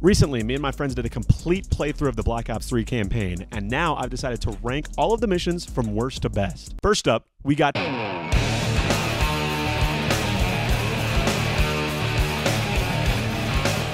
Recently, me and my friends did a complete playthrough of the Black Ops 3 campaign, and now I've decided to rank all of the missions from worst to best. First up, we got...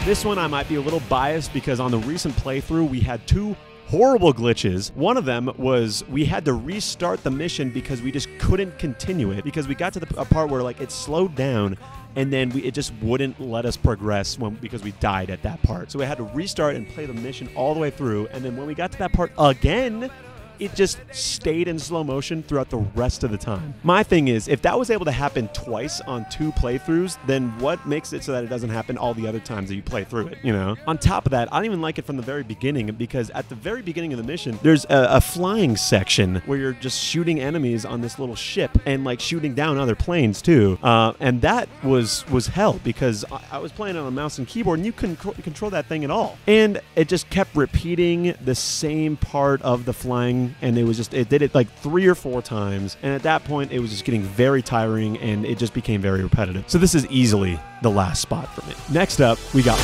This one I might be a little biased because on the recent playthrough, we had two horrible glitches. One of them was we had to restart the mission because we just couldn't continue it because we got to a part where like it slowed down and then it just wouldn't let us progress because we died at that part. So we had to restart and play the mission all the way through, and then when we got to that part again, it just stayed in slow motion throughout the rest of the time. My thing is, if that was able to happen twice on 2 playthroughs, then what makes it so that it doesn't happen all the other times that you play through it, you know? On top of that, I don't even like it from the very beginning because at the very beginning of the mission, there's a flying section where you're just shooting enemies on this little ship and like shooting down other planes too. And that was hell because I was playing on a mouse and keyboard and you couldn't control that thing at all. And it just kept repeating the same part of the flying, and it did it like 3 or 4 times, and at that point it was just getting very tiring and it just became very repetitive. So this is easily the last spot for me. Next up, we got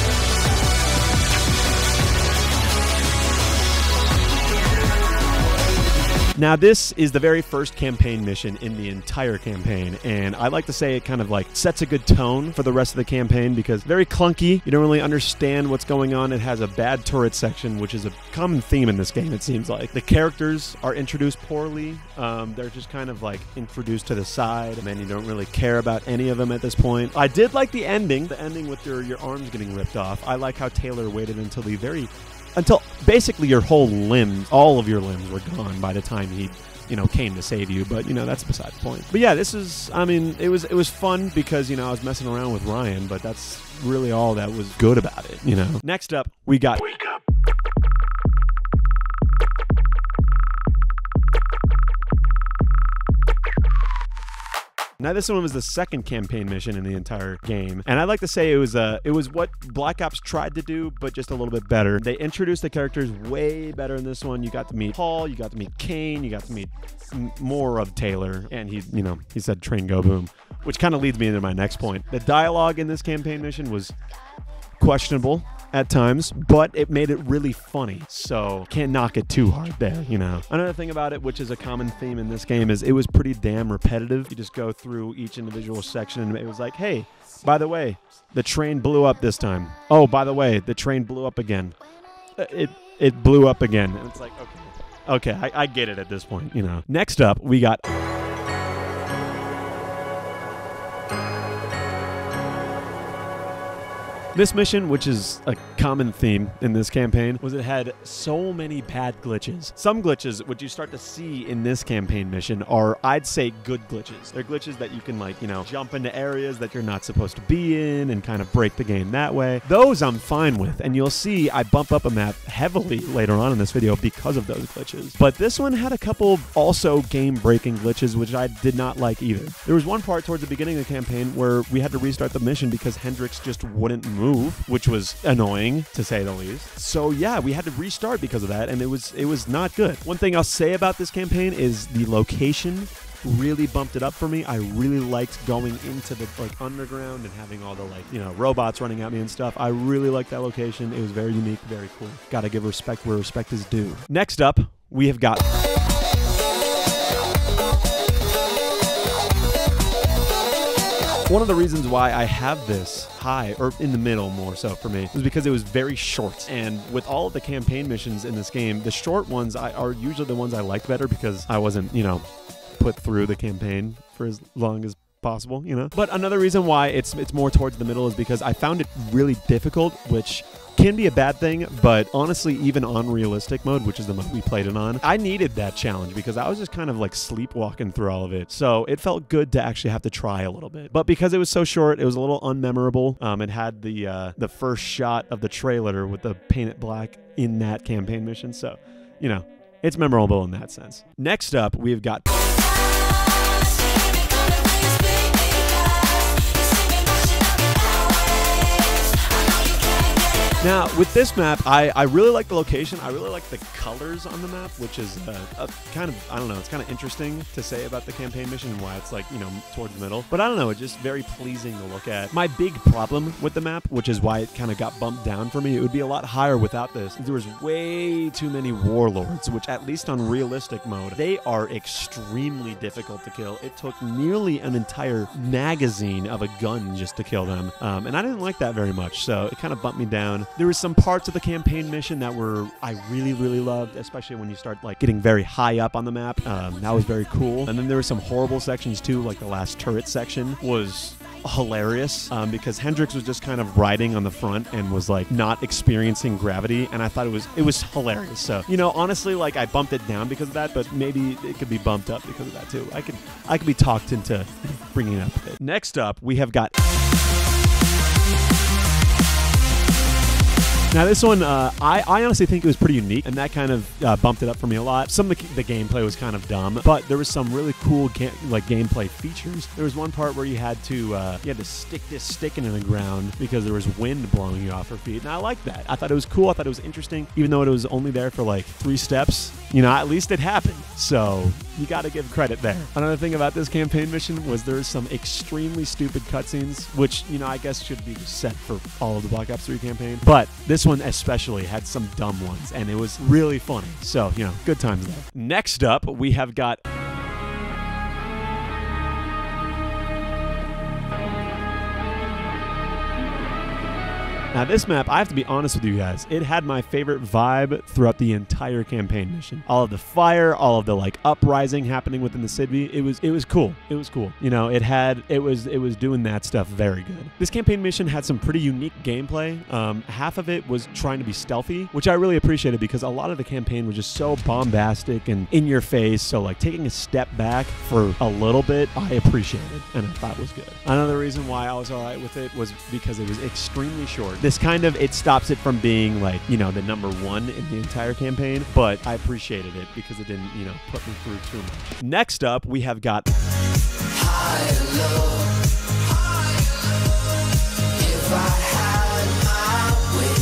Now, this is the very first campaign mission in the entire campaign, and I like to say it kind of like sets a good tone for the rest of the campaign because very clunky. You don't really understand what's going on. It has a bad turret section, which is a common theme in this game, it seems like. The characters are introduced poorly. They're just kind of like introduced to the side, and then you don't really care about any of them at this point. I did like the ending with your arms getting ripped off. I like how Taylor waited until basically your whole limbs, all of your limbs were gone by the time he, came to save you. But, that's beside the point. But yeah, this is, it was fun because, I was messing around with Ryan, but that's really all that was good about it, Next up, we got... Wake up. Now, this one was the second campaign mission in the entire game, and I'd like to say it was what Black Ops tried to do, but just a little bit better. They introduced the characters way better in this one. You got to meet Paul, you got to meet Kane, you got to meet more of Taylor, and he said train go boom, which kind of leads me into my next point. The dialogue in this campaign mission was questionable at times, but it made it really funny, so can't knock it too hard there, Another thing about it, which is a common theme in this game, is it was pretty damn repetitive. You just go through each individual section and it was like, hey, by the way, the train blew up this time. Oh, by the way, the train blew up again. It blew up again. And it's like, okay, I get it at this point, Next up, we got... This mission, which is a common theme in this campaign, was it had so many bad glitches. Some glitches, which you start to see in this campaign mission, are, I'd say, good glitches. They're glitches that you can, jump into areas that you're not supposed to be in and kind of break the game that way. Those I'm fine with, and you'll see I bump up a map heavily later on in this video because of those glitches. But this one had a couple also game-breaking glitches, which I did not like either. There was one part towards the beginning of the campaign where we had to restart the mission because Hendrix just wouldn't move, which was annoying to say the least. So yeah, we had to restart because of that, and it was not good. One thing I'll say about this campaign is the location really bumped it up for me. I really liked going into the underground and having all the robots running at me and stuff. I really liked that location. It was very unique, very cool. Gotta give respect where respect is due. Next up, we have got... One of the reasons why I have this high, or in the middle more so for me, was because it was very short. And with all of the campaign missions in this game, the short ones are usually the ones I like better because I wasn't, put through the campaign for as long as possible, But another reason why it's more towards the middle is because I found it really difficult, which can be a bad thing, but honestly, even on realistic mode, which is the mode we played it on, I needed that challenge because I was just kind of sleepwalking through all of it. So it felt good to actually have to try a little bit. But because it was so short, it was a little unmemorable. It had the first shot of the trailer with the painted black in that campaign mission. So, it's memorable in that sense. Next up, we've got... Now, with this map, I really like the location. I really like the colors on the map, which is kind of, I don't know, it's kind of interesting to say about the campaign mission and why it's like, you know, towards the middle. But I don't know, it's just very pleasing to look at. My big problem with the map, which is why it kind of got bumped down for me, it would be a lot higher without this. There was way too many warlords, which at least on realistic mode, they are extremely difficult to kill. It took nearly an entire magazine of a gun just to kill them. And I didn't like that very much, so it kind of bumped me down. There was some parts of the campaign mission that I really, really loved, especially when you start like getting very high up on the map. That was very cool. And then there were some horrible sections too, like the last turret section was hilarious because Hendrix was just kind of riding on the front and was like not experiencing gravity, and I thought it was hilarious. So, you know, honestly, like I bumped it down because of that, but maybe it could be bumped up because of that too. I could be talked into bringing it up a bit. Next up, we have got. Now this one, I honestly think it was pretty unique, and that kind of bumped it up for me a lot. Some of the gameplay was kind of dumb, but there was some really cool gameplay features. There was one part where you had to stick this stick into the ground because there was wind blowing you off your feet, and I liked that. I thought it was cool. I thought it was interesting, even though it was only there for like 3 steps. You know, at least it happened. So you got to give credit there. Another thing about this campaign mission was there was some extremely stupid cutscenes, which, you know, I guess should be set for all of the Black Ops 3 campaign. But this one especially had some dumb ones, and it was really funny. So, you know, good times there. Next up, we have got. Now this map, I have to be honest with you guys, it had my favorite vibe throughout the entire campaign mission. All of the fire, all of the like uprising happening within the city, it was cool. It was cool. You know, it was doing that stuff very good. This campaign mission had some pretty unique gameplay. Half of it was trying to be stealthy, which I really appreciated because a lot of the campaign was just so bombastic and in your face. So like taking a step back for a little bit, I appreciated and I thought was good. Another reason why I was all right with it was because it was extremely short. This kind of, it stops it from being like, you know, the #1 in the entire campaign, but I appreciated it because it didn't, you know, put me through too much. Next up, we have got High and Low. If I had my way,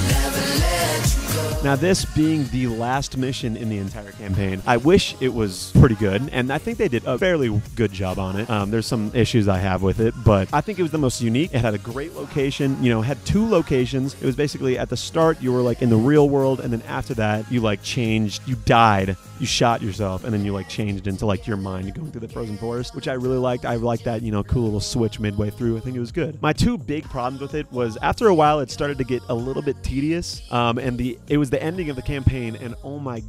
never let you go. Now this being the last mission in the entire campaign, I wish it was pretty good, and I think they did a fairly good job on it. There's some issues I have with it, but I think it was the most unique. It had a great location, you know, it had 2 locations. It was basically at the start, you were like in the real world, and then after that, you like changed, you died, you shot yourself, and then you like changed into like your mind going through the frozen forest, which I really liked. I liked that, you know, cool little switch midway through. I think it was good. My 2 big problems with it was after a while, it started to get a little bit tedious, and it was the ending of the campaign, and oh my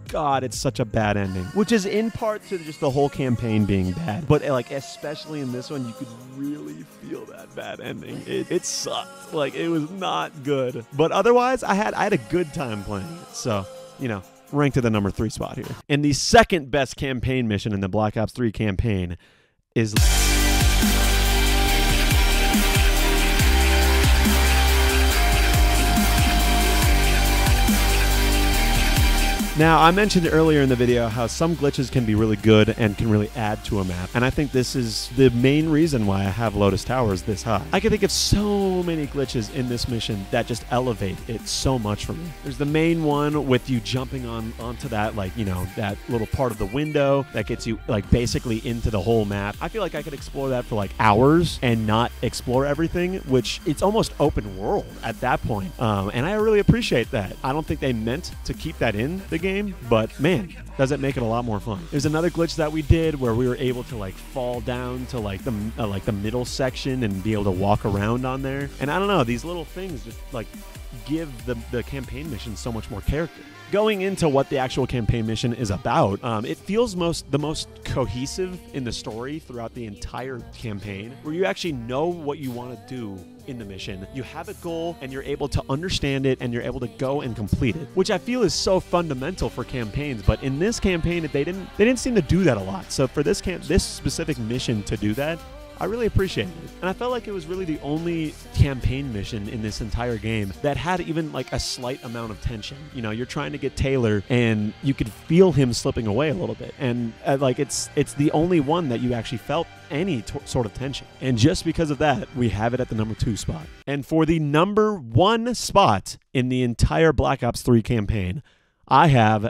God, it's such a bad ending, which is in part to just the whole campaign being bad, but like especially in this one, you could really feel that bad ending. It sucked. Like it was not good, but otherwise I had a good time playing it. So, you know, ranked to the #3 spot here. And the second best campaign mission in the Black Ops 3 campaign is Now, I mentioned earlier in the video how some glitches can be really good and can really add to a map, and I think this is the main reason why I have Lotus Towers this high. I can think of so many glitches in this mission that just elevate it so much for me. There's the main one with you jumping onto that, like, you know, that little part of the window that gets you, like, basically into the whole map. I feel like I could explore that for, like, hours and not explore everything, which it's almost open world at that point, and I really appreciate that. I don't think they meant to keep that in the game, but man, does it make it a lot more fun. There's another glitch that we did where we were able to like fall down to like the middle section and be able to walk around on there. And I don't know, these little things just like give the campaign mission so much more character. Going into what the actual campaign mission is about, it feels the most cohesive in the story throughout the entire campaign, where you actually know what you want to do in the mission. You have a goal and you're able to understand it and you're able to go and complete it, which I feel is so fundamental for campaigns. But in this campaign, they didn't seem to do that a lot. So for this specific mission to do that, I really appreciated it. And I felt like it was really the only campaign mission in this entire game that had even like a slight amount of tension. You know, you're trying to get Taylor and you could feel him slipping away a little bit. And like it's the only one that you actually felt any sort of tension. And just because of that, we have it at the number 2 spot. And for the number 1 spot in the entire Black Ops 3 campaign, I have...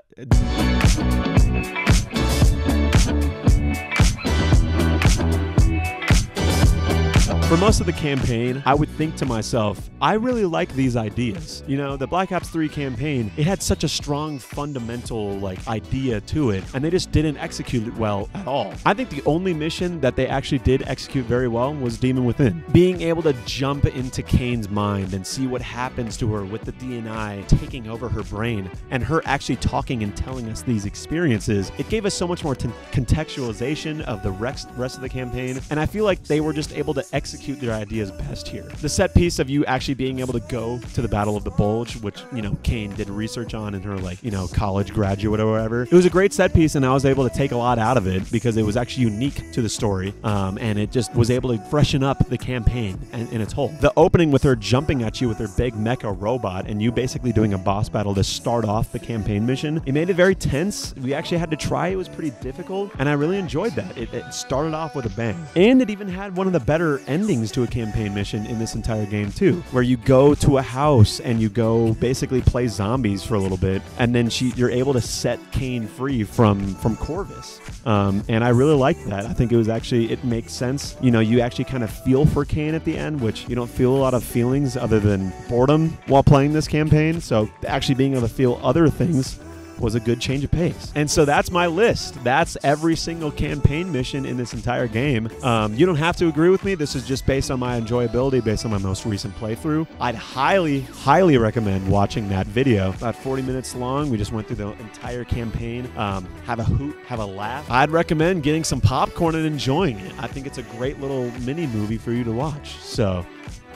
For most of the campaign, I would think to myself, I really like these ideas. You know, the Black Ops 3 campaign, it had such a strong fundamental like idea to it, and they just didn't execute it well at all. I think the only mission that they actually did execute very well was Demon Within. Being able to jump into Kane's mind and see what happens to her with the DNI taking over her brain and her actually talking and telling us these experiences, it gave us so much more contextualization of the rest of the campaign, and I feel like they were just able to execute their ideas best here. The set piece of you actually being able to go to the Battle of the Bulge, which, you know, Kane did research on in her, like, you know, college graduate or whatever. It was a great set piece, and I was able to take a lot out of it because it was actually unique to the story, and it just was able to freshen up the campaign in its whole. The opening with her jumping at you with her big mecha robot and you basically doing a boss battle to start off the campaign mission, it made it very tense. We actually had to try. It was pretty difficult, and I really enjoyed that. It started off with a bang. And it even had one of the better endings to a campaign mission in this entire game too, where you go to a house and you go basically play zombies for a little bit, and then you're able to set Kane free from Corvus. And I really liked that. I think it makes sense. You know, you actually kind of feel for Kane at the end, which you don't feel a lot of feelings other than boredom while playing this campaign. So actually being able to feel other things was a good change of pace. And so that's my list. That's every single campaign mission in this entire game. You don't have to agree with me. This is just based on my enjoyability, based on my most recent playthrough. I'd highly, highly recommend watching that video. About 40 minutes long. We just went through the entire campaign. Have a hoot, have a laugh. I'd recommend getting some popcorn and enjoying it. I think it's a great little mini movie for you to watch. So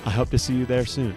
I hope to see you there soon.